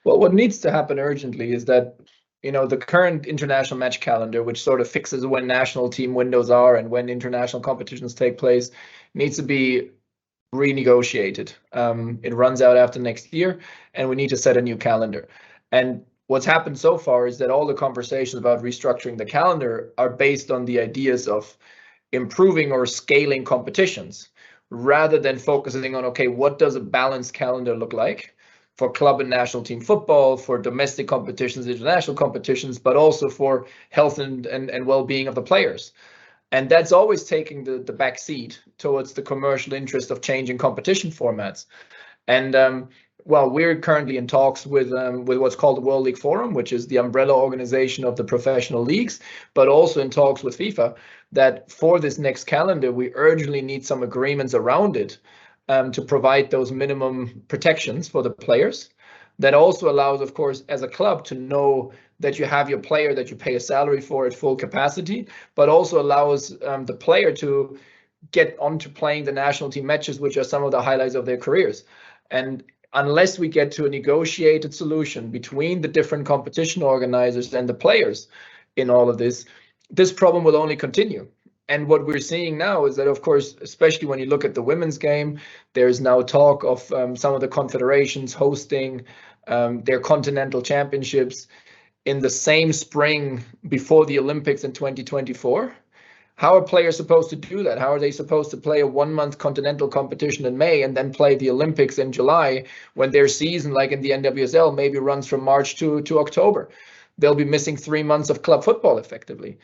Well, what needs to happen urgently is that, the current international match calendar, which sort of fixes when national team windows are and when international competitions take place, needs to be renegotiated. It runs out after next year, and we need to set a new calendar. And what's happened so far is that all the conversations about restructuring the calendar are based on the ideas of improving or scaling competitions rather than focusing on, okay, what does a balanced calendar look like for club and national team football, for domestic competitions, international competitions, but also for health and well-being of the players. And that's always taking the back seat towards the commercial interest of changing competition formats. And well, we're currently in talks with what's called the World League Forum, which is the umbrella organization of the professional leagues, but also in talks with FIFA that for this next calendar, we urgently need some agreements around it to provide those minimum protections for the players. That also allows, of course, as a club to know that you have your player that you pay a salary for at full capacity, but also allows the player to get onto playing the national team matches, which are some of the highlights of their careers. And unless we get to a negotiated solution between the different competition organizers and the players in all of this, this problem will only continue. And what we're seeing now is that, of course, especially when you look at the women's game, there's now talk of some of the confederations hosting their continental championships in the same spring before the Olympics in 2024. How are players supposed to do that? How are they supposed to play a 1-month continental competition in May and then play the Olympics in July when their season, like in the NWSL, maybe runs from March to October? They'll be missing 3 months of club football effectively.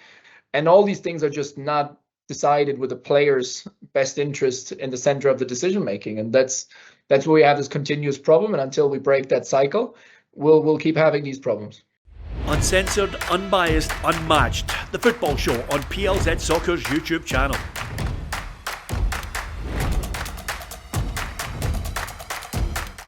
And all these things are just not decided with the players' best interest in the center of the decision making. And that's where we have this continuous problem. And until we break that cycle, we'll keep having these problems. Uncensored, unbiased, unmatched. The Football Show on PLZ Soccer's YouTube channel.